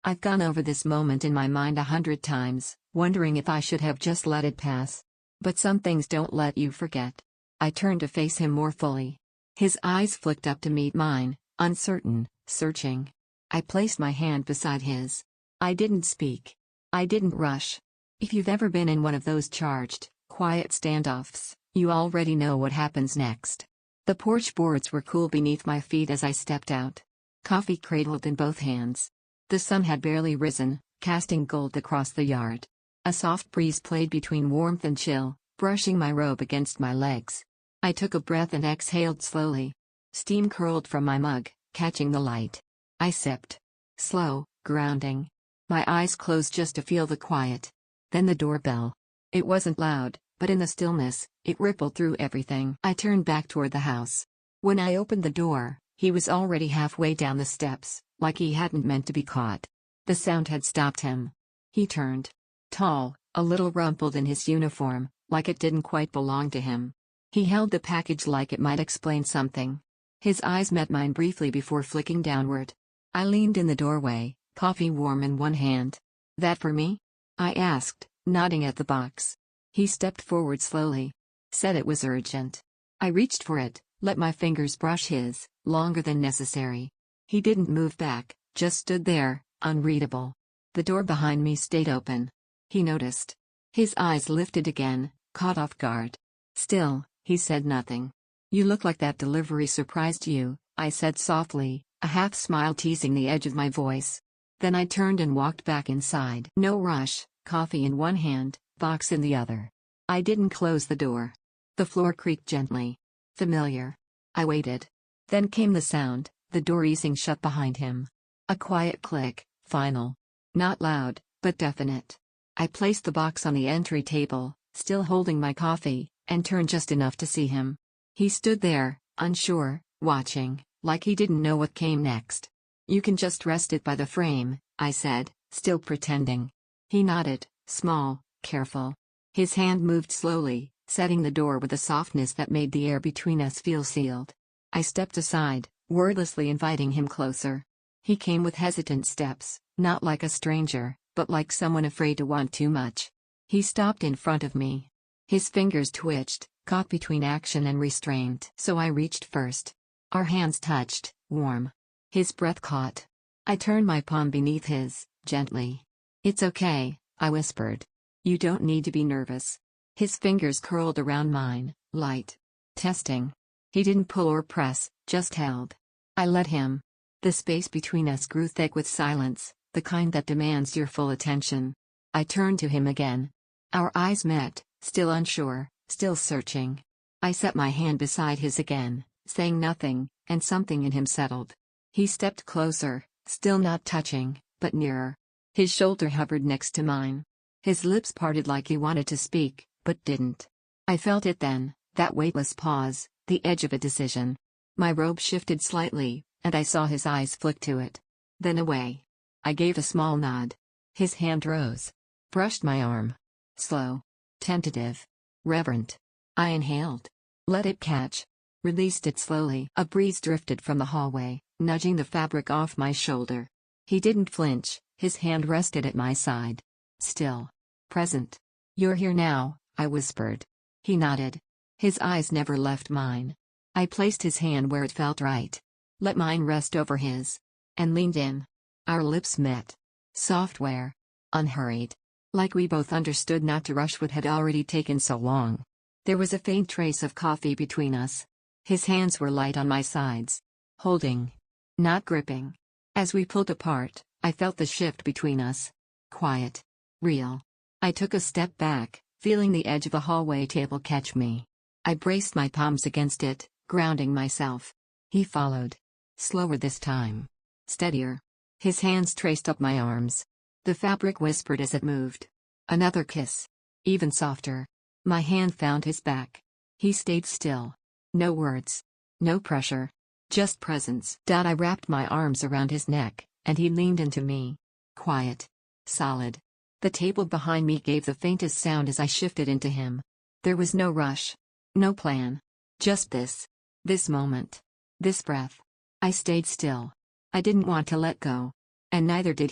I've gone over this moment in my mind 100 times, wondering if I should have just let it pass. But some things don't let you forget. I turned to face him more fully. His eyes flicked up to meet mine, uncertain, searching. I placed my hand beside his. I didn't speak. I didn't rush. If you've ever been in one of those charged, quiet standoffs, you already know what happens next. The porch boards were cool beneath my feet as I stepped out. Coffee cradled in both hands. The sun had barely risen, casting gold across the yard. A soft breeze played between warmth and chill, brushing my robe against my legs. I took a breath and exhaled slowly. Steam curled from my mug, catching the light. I sipped. Slow, grounding. My eyes closed just to feel the quiet. Then the doorbell. It wasn't loud, but in the stillness, it rippled through everything. I turned back toward the house. When I opened the door, he was already halfway down the steps, like he hadn't meant to be caught. The sound had stopped him. He turned. Tall, a little rumpled in his uniform, like it didn't quite belong to him. He held the package like it might explain something. His eyes met mine briefly before flicking downward. I leaned in the doorway, coffee warm in one hand. "That for me?" I asked, nodding at the box. He stepped forward slowly. Said it was urgent. I reached for it, let my fingers brush his, longer than necessary. He didn't move back, just stood there, unreadable. The door behind me stayed open. He noticed. His eyes lifted again, caught off guard. Still, he said nothing. "You look like that delivery surprised you," I said softly, a half smile teasing the edge of my voice. Then I turned and walked back inside. No rush, coffee in one hand, box in the other. I didn't close the door. The floor creaked gently. Familiar. I waited. Then came the sound, the door easing shut behind him. A quiet click, final. Not loud, but definite. I placed the box on the entry table, still holding my coffee, and turned just enough to see him. He stood there, unsure, watching, like he didn't know what came next. "You can just rest it by the frame," I said, still pretending. He nodded, small, careful. His hand moved slowly, setting the door with a softness that made the air between us feel sealed. I stepped aside, wordlessly inviting him closer. He came with hesitant steps, not like a stranger, but like someone afraid to want too much. He stopped in front of me. His fingers twitched, caught between action and restraint. So I reached first. Our hands touched, warm. His breath caught. I turned my palm beneath his, gently. "It's okay," I whispered. "You don't need to be nervous." His fingers curled around mine, light. Testing. He didn't pull or press, just held. I let him. The space between us grew thick with silence, the kind that demands your full attention. I turned to him again. Our eyes met, still unsure, still searching. I set my hand beside his again, saying nothing, and something in him settled. He stepped closer, still not touching, but nearer. His shoulder hovered next to mine. His lips parted like he wanted to speak, but didn't. I felt it then, that weightless pause, the edge of a decision. My robe shifted slightly, and I saw his eyes flick to it. Then away. I gave a small nod. His hand rose. Brushed my arm. Slow. Tentative. Reverent. I inhaled. Let it catch. Released it slowly. A breeze drifted from the hallway, nudging the fabric off my shoulder. He didn't flinch, his hand rested at my side. Still. Present. "You're here now," I whispered. He nodded. His eyes never left mine. I placed his hand where it felt right. Let mine rest over his. And leaned in. Our lips met. Software. Unhurried. Like we both understood not to rush what had already taken so long. There was a faint trace of coffee between us. His hands were light on my sides. Holding. Not gripping. As we pulled apart, I felt the shift between us. Quiet. Real. I took a step back, feeling the edge of the hallway table catch me. I braced my palms against it, grounding myself. He followed. Slower this time. Steadier. His hands traced up my arms. The fabric whispered as it moved. Another kiss. Even softer. My hand found his back. He stayed still. No words. No pressure. Just presence. I wrapped my arms around his neck, and he leaned into me. Quiet. Solid. The table behind me gave the faintest sound as I shifted into him. There was no rush. No plan. Just this. This moment. This breath. I stayed still. I didn't want to let go. And neither did he.